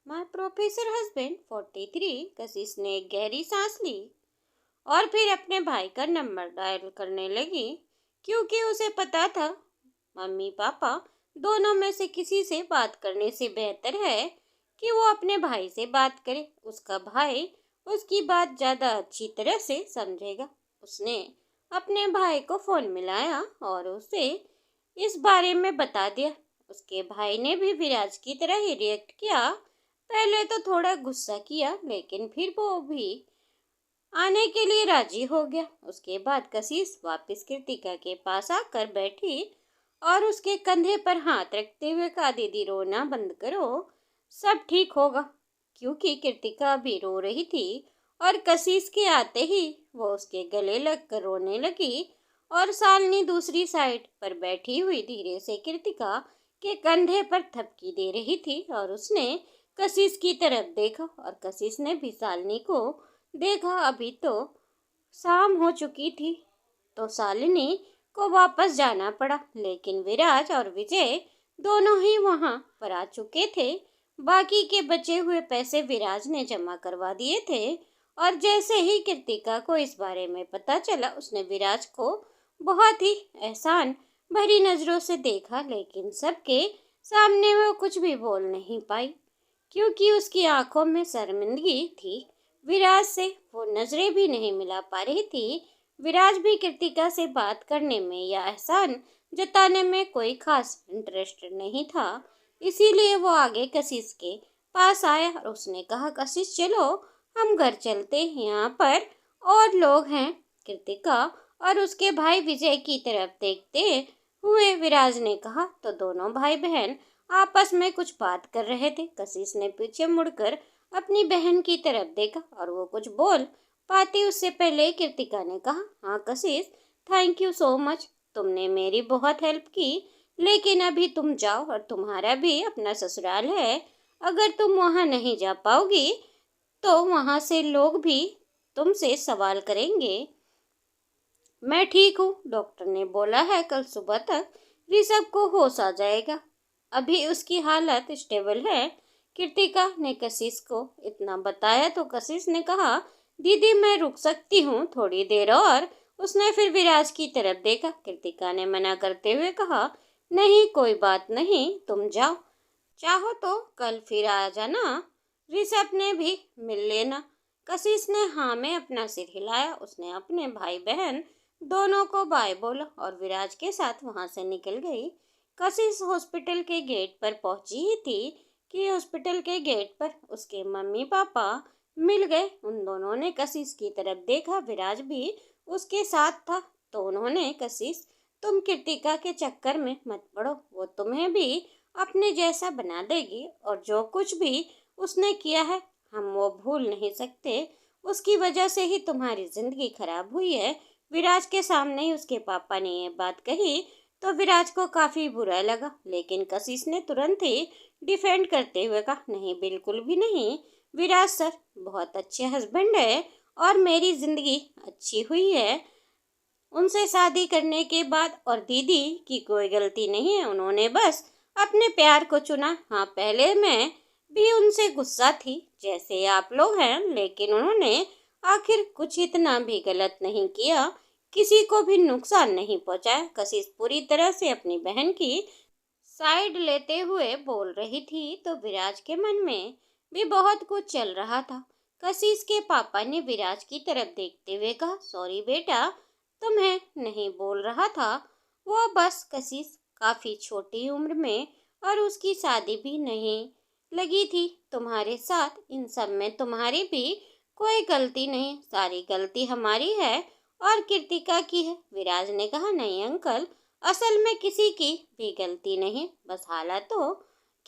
My professor husband 43। कशिश ने एक गहरी सांस ली और फिर अपने भाई का नंबर डायल करने लगी, क्योंकि उसे पता था मम्मी पापा दोनों में से किसी से बात करने से बेहतर है कि वो अपने भाई से बात करे। उसका भाई उसकी बात ज़्यादा अच्छी तरह से समझेगा। उसने अपने भाई को फ़ोन मिलाया और उसे इस बारे में बता दिया। उसके भाई ने भी विराज की तरह ही रिएक्ट किया। पहले तो थोड़ा गुस्सा किया, लेकिन फिर वो भी आने के लिए राजी हो गया। उसके बाद कशिश वापस कृतिका के पास आकर बैठी और उसके कंधे पर हाथ रखते हुए कहा, दीदी रोना बंद करो, सब ठीक होगा। क्योंकि कृतिका भी रो रही थी और कशिश के आते ही वो उसके गले लगकर रोने लगी और शालिनी दूसरी साइड पर बैठी हुई धीरे से कृतिका के कंधे पर थपकी दे रही थी और उसने कशिश की तरफ देखा और कशिश ने भी शालिनी को देखा। अभी तो शाम हो चुकी थी तो शालिनी को वापस जाना पड़ा, लेकिन विराज और विजय दोनों ही वहां पर आ चुके थे। बाकी के बचे हुए पैसे विराज ने जमा करवा दिए थे और जैसे ही कृतिका को इस बारे में पता चला, उसने विराज को बहुत ही एहसान भरी नजरों से देखा, लेकिन सबके सामने वो कुछ भी बोल नहीं पाई क्योंकि उसकी आंखों में शर्मिंदगी थी। विराज से वो नजरें भी नहीं मिला पा रही थी। विराज भी कृतिका से बात करने में या एहसान जताने में कोई खास इंटरेस्टेड नहीं था, इसीलिए वो आगे कशिश के पास आया और उसने कहा, कशिश चलो हम घर चलते हैं, यहाँ पर और लोग हैं। कृतिका और उसके भाई विजय की तरफ देखते हुए विराज ने कहा। तो दोनों भाई बहन आपस में कुछ बात कर रहे थे। कशिश ने पीछे मुड़कर अपनी बहन की तरफ देखा और वो कुछ बोल पाती उससे पहले कृतिका ने कहा, हाँ कशिश, थैंक यू सो मच, तुमने मेरी बहुत हेल्प की, लेकिन अभी तुम जाओ और तुम्हारा भी अपना ससुराल है। अगर तुम वहाँ नहीं जा पाओगी तो वहाँ से लोग भी तुमसे सवाल करेंगे। मैं ठीक हूँ, डॉक्टर ने बोला है कल सुबह तक ऋषभ को होश आ जाएगा, अभी उसकी हालत स्टेबल है। कृतिका ने कशिश को इतना बताया तो कशिश ने कहा, दीदी मैं रुक सकती हूँ थोड़ी देर और। उसने फिर विराज की तरफ देखा। कृतिका ने मना करते हुए कहा, नहीं कोई बात नहीं, तुम जाओ, चाहो तो कल फिर आ जाना, ऋषभ ने भी मिल लेना। कशिश ने हाँ में अपना सिर हिलाया। उसने अपने भाई बहन दोनों को बाय बोला और विराज के साथ वहां से निकल गई। कशिश हॉस्पिटल के गेट पर पहुंची ही थी कि हॉस्पिटल के गेट पर उसके मम्मी पापा मिल गए। उन दोनों ने कशिश की तरफ देखा, विराज भी उसके साथ था। तो उन्होंने, कशिश तुम कृतिका के चक्कर में मत पड़ो, वो तुम्हें भी अपने जैसा बना देगी और जो कुछ भी उसने किया है हम वो भूल नहीं सकते। उसकी वजह से ही तुम्हारी जिंदगी खराब हुई है। विराज के सामने ही उसके पापा ने ये बात कही तो विराज को काफी बुरा लगा, लेकिन कशिश ने तुरंत ही डिफेंड करते हुए कहा, नहीं बिल्कुल भी नहीं, विराज सर बहुत अच्छे हस्बैंड है और मेरी जिंदगी अच्छी हुई है उनसे शादी करने के बाद, और दीदी की कोई गलती नहीं है, उन्होंने बस अपने प्यार को चुना। हाँ पहले मैं भी उनसे गुस्सा थी जैसे आप लोग हैं, लेकिन उन्होंने आखिर कुछ इतना भी गलत नहीं किया, किसी को भी नुकसान नहीं पहुंचाया। कशिश पूरी तरह से अपनी बहन की साइड लेते हुए बोल रही थी तो विराज के मन में भी बहुत कुछ चल रहा था। कशिश के पापा ने विराज की तरफ देखते हुए कहा, सॉरी बेटा, तुम्हें नहीं बोल रहा था, वो बस कशिश काफी छोटी उम्र में और उसकी शादी भी नहीं लगी थी तुम्हारे साथ, इन सब में तुम्हारी भी कोई गलती नहीं, सारी गलती हमारी है और कृतिका की है। विराज ने कहा, नहीं अंकल, असल में किसी की भी गलती नहीं, बस हालातों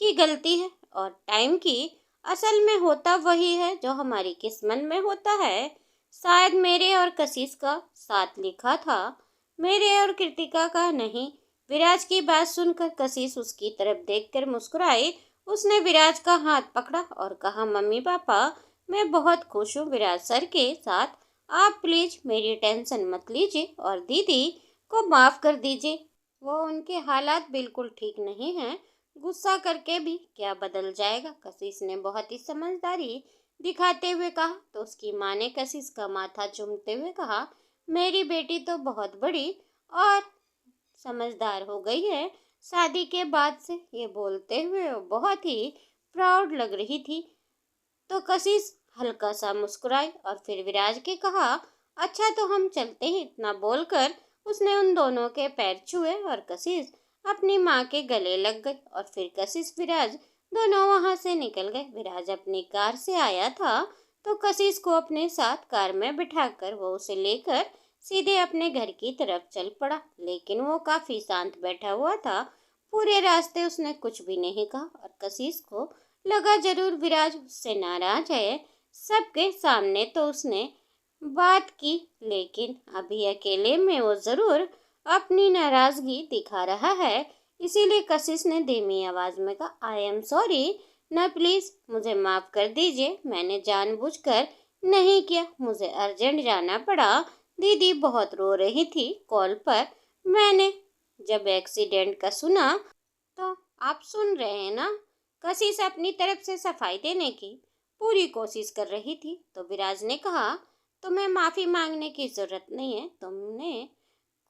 की गलती है और टाइम की। असल में होता वही है जो हमारी किस्मत में होता है। शायद मेरे और कशिश का साथ लिखा था, मेरे और कृतिका का नहीं। विराज की बात सुनकर कशिश उसकी तरफ देखकर मुस्कुराई। उसने विराज का हाथ पकड़ा और कहा, मम्मी पापा मैं बहुत खुश हूँ विराज सर के साथ, आप प्लीज मेरी टेंशन मत लीजिए और दीदी को माफ कर दीजिए, वो उनके हालात बिल्कुल ठीक नहीं हैं, गुस्सा करके भी क्या बदल जाएगा। कशिश ने बहुत ही समझदारी दिखाते हुए कहा। तो उसकी माँ ने कशिश का माथा चूमते हुए कहा, मेरी बेटी तो बहुत बड़ी और समझदार हो गई है शादी के बाद से। ये बोलते हुए वो बहुत ही प्राउड लग रही थी। तो कशिश हल्का सा मुस्कुराई और फिर विराज के कहा, अच्छा तो हम चलते हैं। इतना बोलकर उसने उन दोनों के पैर छुए और कशिश अपनी माँ के गले लग गई। और फिर कशिश विराज दोनों वहां से निकल गए। विराज अपनी कार से आया था तो कशिश को अपने साथ कार में बिठाकर वो उसे लेकर सीधे अपने घर की तरफ चल पड़ा। लेकिन वो काफी शांत बैठा हुआ था। पूरे रास्ते उसने कुछ भी नहीं कहा और कशिश को लगा जरूर विराज उससे नाराज है। सबके सामने तो उसने बात की, लेकिन अभी अकेले में वो जरूर अपनी नाराजगी दिखा रहा है। इसीलिए कशिश ने धीमी आवाज में कहा, आई एम सॉरी ना, प्लीज मुझे माफ कर दीजिए। मैंने जानबूझकर नहीं किया, मुझे अर्जेंट जाना पड़ा। दीदी बहुत रो रही थी कॉल पर। मैंने जब एक्सीडेंट का सुना तो आप सुन रहे हैं ना। कशिश अपनी तरफ से सफाई देने की पूरी कोशिश कर रही थी। तो विराज ने कहा, तुम्हें माफी मांगने की जरूरत नहीं है, तुमने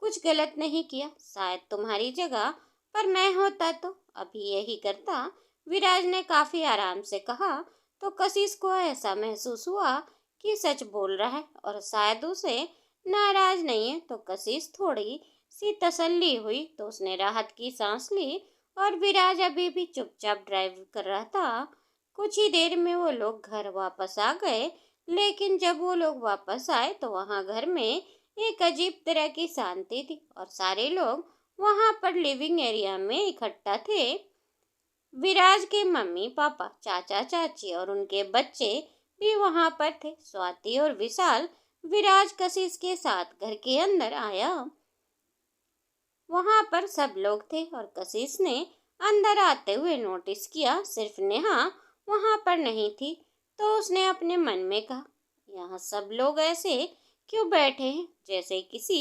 कुछ गलत नहीं किया। शायद तुम्हारी जगह पर मैं होता तो अभी यही करता। विराज ने काफी आराम से कहा। तो कशिश को ऐसा महसूस हुआ कि सच बोल रहा है और शायद उसे नाराज नहीं है। तो कशिश थोड़ी सी तसल्ली हुई तो उसने राहत की सांस ली और विराज अभी भी चुपचाप ड्राइव कर रहा था। कुछ ही देर में वो लोग घर वापस आ गए। लेकिन जब वो लोग वापस आए तो वहां घर में एक अजीब तरह की शांति थी और सारे लोग वहां पर लिविंग एरिया में इकट्ठा थे। विराज के मम्मी पापा, चाचा चाची और उनके बच्चे भी वहां पर थे। स्वाति और विशाल विराज कशिश के साथ घर के अंदर आया। वहां पर सब लोग थे और कशिश ने अंदर आते हुए नोटिस किया सिर्फ नेहा वहां पर नहीं थी। तो उसने अपने मन में कहा, यहाँ सब लोग ऐसे क्यों बैठे हैं, जैसे किसी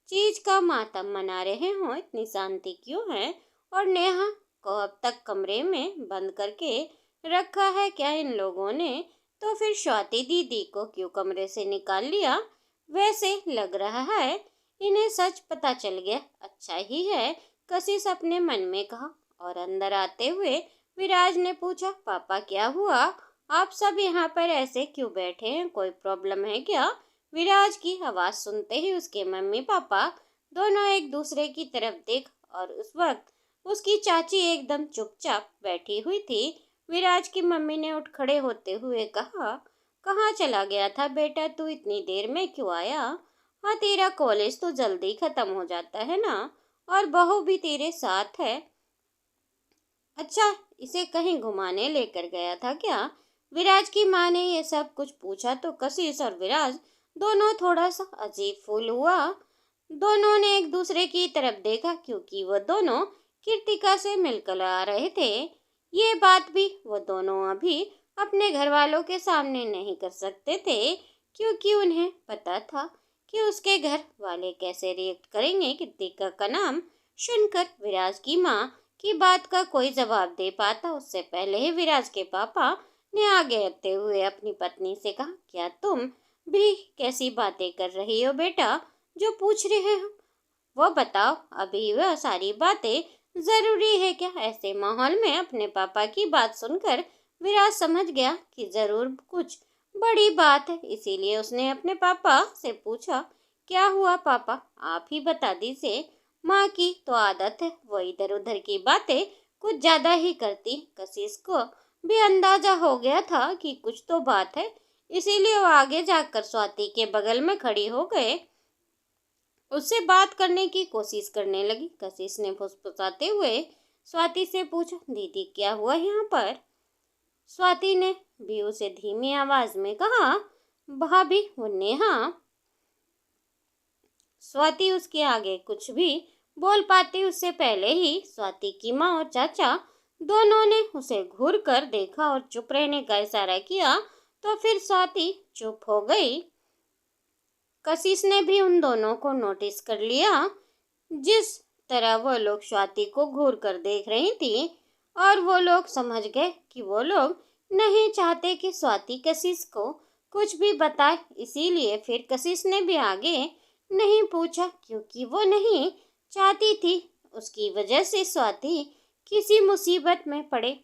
चीज का मातम मना रहे हों। इतनी शांति क्यों है? और नेहा को अब तक कमरे में बंद करके रखा है क्या इन लोगों ने? तो फिर स्वाति दीदी को क्यों कमरे से निकाल लिया? वैसे लग रहा है इन्हें सच पता चल गया। अच्छा ही है, कशिश अपने मन में कहा। और अंदर आते हुए विराज ने पूछा, पापा क्या हुआ? आप सब यहाँ पर ऐसे क्यों बैठे हैं? कोई प्रॉब्लम है क्या? विराज की आवाज सुनते ही उसके मम्मी पापा दोनों एक दूसरे की तरफ देख और उस वक्त उसकी चाची एकदम चुपचाप बैठी हुई थी। विराज की मम्मी ने उठ खड़े होते हुए कहा, कहाँ चला गया था बेटा तू? इतनी देर में क्यों आया? हाँ, तेरा कॉलेज तो जल्दी खत्म हो जाता है ना, और बहू भी तेरे साथ है। अच्छा, इसे कहीं घुमाने लेकर गया था क्या? विराज की माँ ने ये सब कुछ पूछा तो कशिश और विराज दोनों थोड़ा सा अजीब फूल हुआ। दोनों ने एक दूसरे की तरफ देखा क्योंकि वो दोनों कृतिका से मिलकर आ रहे थे। ये बात भी वो दोनों अभी अपने घर वालों के सामने नहीं कर सकते थे क्योंकि उन्हें पता था कि उसके घर वाले कैसे रिएक्ट करेंगे। कृतिका का नाम सुनकर विराज की माँ की बात का कोई जवाब दे पाता उससे पहले ही विराज के पापा ने आगे आते हुए अपनी पत्नी से कहा, क्या तुम भी कैसी बातें कर रही हो बेटा? जो पूछ रहे हो वो बताओ। अभी वह सारी बातें जरूरी है क्या? ऐसे माहौल में अपने पापा की बात सुनकर विराज समझ गया कि जरूर कुछ बड़ी बात है। इसीलिए उसने अपने पापा से पूछा, क्या हुआ पापा? आप ही बता दीजिए। माँ की तो आदत है, वो इधर उधर की बातें कुछ ज्यादा ही करती। कशिश को भी अंदाजा हो गया था कि कुछ तो बात है। इसीलिए वो आगे जाकर स्वाति के बगल में खड़ी हो गए, उससे बात करने की कोशिश करने लगी। कशिश ने फुसफुसाते हुए स्वाति से पूछा, दीदी क्या हुआ यहाँ पर? स्वाति ने भी उसे धीमी आवाज में कहा, भाभी वो नेहा। स्वाति उसके आगे कुछ भी बोल पाती उससे पहले ही स्वाति की माँ और चाचा दोनों ने उसे घूर कर देखा और चुप रहने का इशारा किया। तो फिर स्वाति चुप हो गई। कशिश ने भी उन दोनों को नोटिस कर लिया। जिस तरह वह लोग स्वाति को घूर कर देख रही थी और वो लोग समझ गए कि वो लोग नहीं चाहते कि स्वाति कशिश को कुछ भी बताए, इसीलिए फिर कशिश ने भी आगे नहीं पूछा, क्योंकि वो नहीं चाहती थी उसकी वजह से स्वाति किसी मुसीबत में पड़े।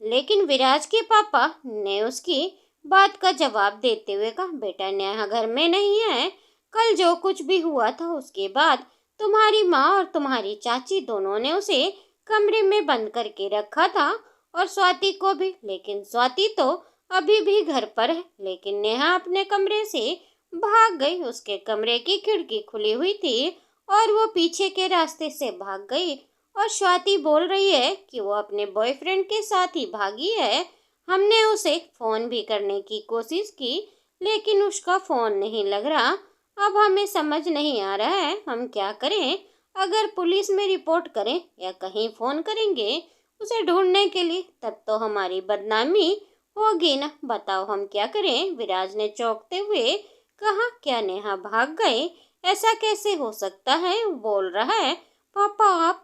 लेकिन विराज के पापा ने उसकी बात का जवाब देते हुए कहा, बेटा नेहा घर में नहीं है, कल जो कुछ भी हुआ था उसके बाद तुम्हारी माँ और तुम्हारी चाची दोनों ने उसे कमरे में बंद करके रखा था, और स्वाति को भी। लेकिन स्वाति तो अभी भी घर पर है। लेकिन नेहा अपने कमरे से भाग गई, उसके कमरे की खिड़की खुली हुई थी और वो पीछे के रास्ते से भाग गई। और स्वाति बोल रही है कि वो अपने बॉयफ्रेंड के साथ ही भागी है। हमने उसे फोन भी करने की कोशिश की, लेकिन उसका फोन नहीं लग रहा। अब हमें समझ नहीं आ रहा है हम क्या करें। अगर पुलिस में रिपोर्ट करें या कहीं फोन करेंगे उसे ढूंढने के लिए, तब तो हमारी बदनामी होगी ना। बताओ हम क्या करें। विराज ने चौंकते हुए कहा, क्या नेहा भाग गए? ऐसा कैसे हो सकता है? वो बोल रहा है, पापा आप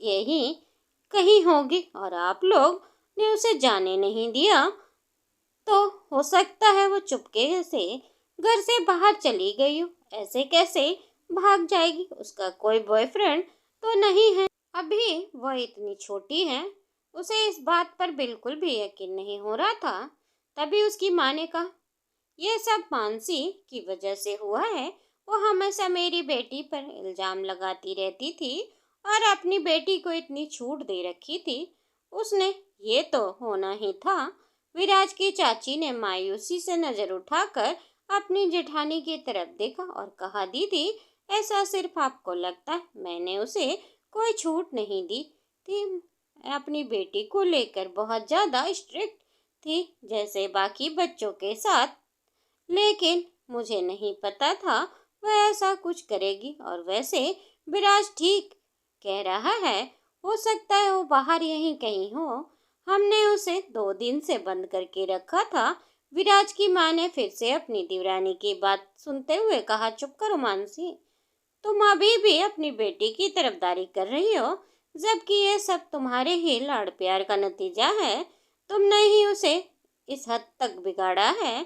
यही कहीं होगी और आप लोग ने उसे जाने नहीं दिया, तो हो सकता है वो चुपके से घर से बाहर चली गई हो। ऐसे कैसे भाग जाएगी? उसका कोई बॉयफ्रेंड तो नहीं है। अभी वह इतनी छोटी है, उसे इस बात पर बिल्कुल भी यकीन नहीं हो रहा था। तभी उसकी माँ ने कहा, यह सब मानसी की वजह से हुआ है। वो हमेशा मेरी बेटी पर इल्जाम लगाती रहती थी और अपनी बेटी को इतनी छूट दे रखी थी उसने। ये तो होना ही था। विराज की चाची ने मायूसी से नजर उठाकर अपनी जेठानी की तरफ देखा और कहा, दीदी ऐसा सिर्फ आपको लगता है, मैंने उसे कोई छूट नहीं दी थी। अपनी बेटी को लेकर बहुत ज़्यादा स्ट्रिक्ट थी, जैसे बाकी बच्चों के साथ। लेकिन मुझे नहीं पता था वह ऐसा कुछ करेगी। और वैसे विराज ठीक कह रहा है, हो सकता है वो बाहर यहीं कहीं हो। हमने उसे 2 दिन से बंद करके रखा था। विराज की माँ ने फिर से अपनी देवरानी की बात सुनते हुए कहा, चुप करो मानसी, तुम अभी भी अपनी बेटी की तरफदारी कर रही हो, जबकि ये सब तुम्हारे ही लाड़ प्यार का नतीजा है। तुमने ही उसे इस हद तक बिगाड़ा है।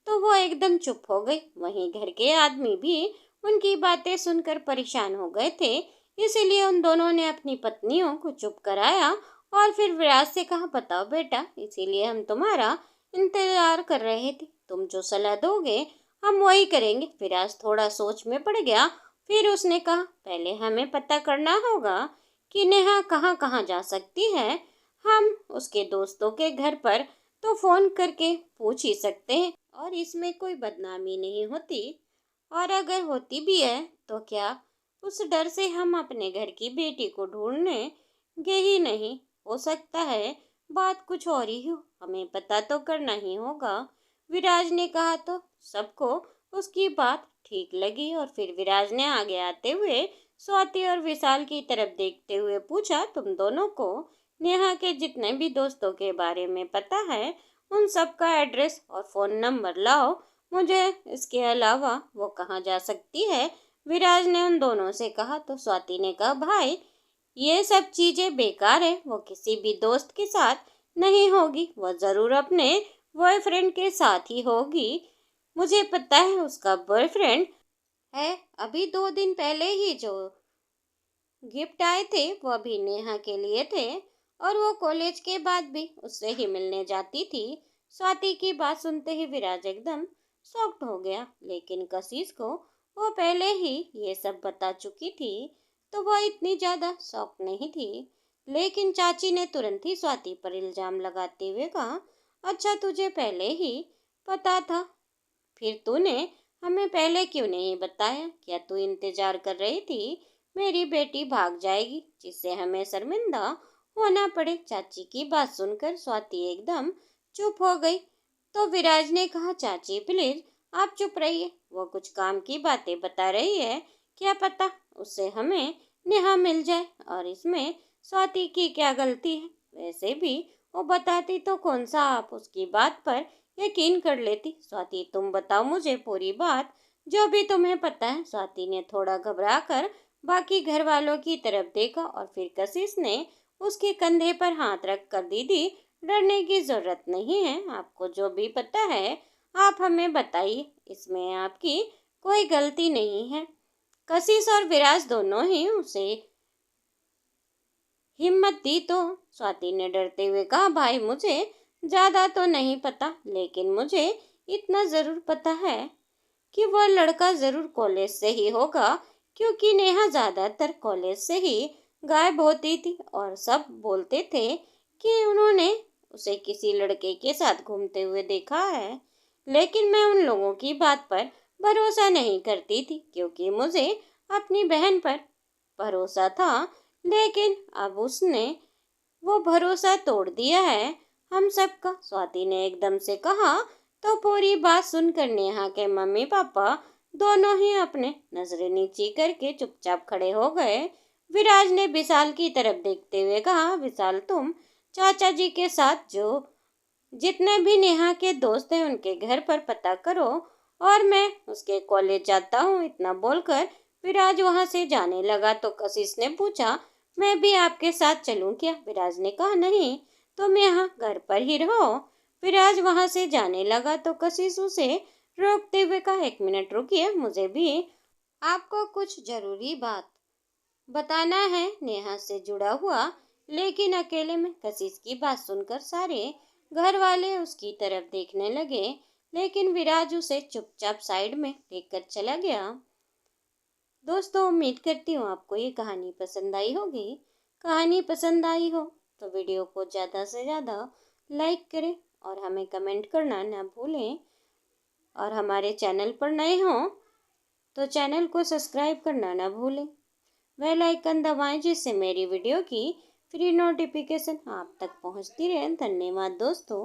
तो वो एकदम चुप हो गई। वहीं घर के आदमी भी उनकी बातें सुनकर परेशान हो गए थे, इसीलिए उन दोनों ने अपनी पत्नियों को चुप कराया और फिर विराज से कहा, बताओ बेटा, इसीलिए हम तुम्हारा इंतजार कर रहे थे, तुम जो सलाह दोगे हम वही करेंगे। विराज थोड़ा सोच में पड़ गया, फिर उसने कहा, पहले हमें पता करना होगा कि नेहा कहाँ कहाँ जा सकती है। हम उसके दोस्तों के घर पर तो फोन करके पूछ ही सकते हैं, और इसमें कोई बदनामी नहीं होती। और अगर होती भी है तो क्या उस डर से हम अपने घर की बेटी को ढूंढने गए ही नहीं? हो सकता है बात कुछ और ही हो, हमें पता तो करना ही होगा। विराज ने कहा तो सबको उसकी बात ठीक लगी, और फिर विराज ने आगे आते हुए स्वाति और विशाल की तरफ देखते हुए पूछा, तुम दोनों को नेहा के जितने भी दोस्तों के बारे में पता है उन सब का एड्रेस और फ़ोन नंबर लाओ मुझे। इसके अलावा वो कहाँ जा सकती है? विराज ने उन दोनों से कहा तो स्वाति ने कहा, भाई ये सब चीज़ें बेकार है, वो किसी भी दोस्त के साथ नहीं होगी, वो ज़रूर अपने बॉयफ्रेंड के साथ ही होगी। मुझे पता है उसका बॉयफ्रेंड है। अभी 2 दिन पहले ही जो गिफ्ट आए थे वो अभी नेहा के लिए थे, और वो कॉलेज के बाद भी उससे ही मिलने जाती थी। स्वाति की बात सुनते ही विराज एकदम शॉक्ड हो गया, लेकिन कशिश को वो पहले ही ये सब बता चुकी थी, तो वह इतनी ज़्यादा शॉक नहीं थी। लेकिन चाची ने तुरंत ही स्वाति पर इल्ज़ाम लगाते हुए कहा, अच्छा तुझे पहले ही पता था, फिर तूने हमें पहले क्यों नहीं बताया? क्या तू इंतजार कर रही थी मेरी बेटी भाग जाएगी जिससे हमें शर्मिंदा होना पड़े? चाची की बात सुनकर स्वाति एकदम चुप हो गई। तो विराज ने कहा, चाची प्लीज आप चुप रहिए, वो कुछ काम की बातें बता रही है, क्या पता उससे हमें नेहा मिल जाए, और इसमें स्वाति की क्या गलती है? वैसे भी वो बताती तो कौन सा आप उसकी बात पर यकीन कर लेती। स्वाति तुम बताओ मुझे पूरी बात, जो भी तुम्हें पता है। स्वाति ने थोड़ा घबरा कर बाकी घर वालों की तरफ देखा, और फिर कशिश ने उसके कंधे पर हाथ रख कर, दीदी डरने की जरूरत नहीं है, आपको जो भी पता है आप हमें बताइए, इसमें आपकी कोई गलती नहीं है। कशिश और विराज दोनों ही उसे हिम्मत दी तो स्वाति ने डरते हुए कहा, भाई मुझे ज्यादा तो नहीं पता, लेकिन मुझे इतना जरूर पता है कि वह लड़का जरूर कॉलेज से ही होगा, क्योंकि नेहा ज्यादातर कॉलेज से ही गायब होती थी और सब बोलते थे कि उन्होंने उसे किसी लड़के के साथ घूमते हुए देखा है। लेकिन मैं उन लोगों की बात पर भरोसा नहीं करती थी, क्योंकि मुझे अपनी बहन पर भरोसा था। लेकिन अब उसने वो भरोसा तोड़ दिया है हम सबका, स्वाति ने एकदम से कहा। तो पूरी बात सुनकर नेहा के मम्मी पापा दोनों ही अपने नजरें नीची करके चुपचाप खड़े हो गए। विराज ने विशाल की तरफ देखते हुए कहा, विशाल तुम चाचा जी के साथ जो जितने भी नेहा के दोस्त हैं उनके घर पर पता करो और मैं उसके कॉलेज जाता हूँ। इतना बोलकर विराज वहां से जाने लगा तो कशिश ने पूछा, मैं भी आपके साथ चलूं क्या? विराज ने कहा, नहीं तुम यहाँ घर पर ही रहो। विराज वहां से जाने लगा तो कशिश उसे रोकते हुए कहा, एक मिनट रुकिए, मुझे भी आपको कुछ जरूरी बात बताना है नेहा से जुड़ा हुआ। लेकिन अकेले में कशिश की बात सुनकर सारे घर वाले उसकी तरफ देखने लगे, लेकिन विराज उसे चुपचाप साइड में लेकर चला गया। दोस्तों उम्मीद करती हूँ आपको ये कहानी पसंद आई होगी। कहानी पसंद आई हो तो वीडियो को ज़्यादा से ज़्यादा लाइक करें और हमें कमेंट करना ना भूलें। और हमारे चैनल पर नए हों तो चैनल को सब्सक्राइब करना ना भूलें। बेल आइकन दबाएं जिससे मेरी वीडियो की फ्री नोटिफिकेशन आप तक पहुंचती रहे। धन्यवाद दोस्तों।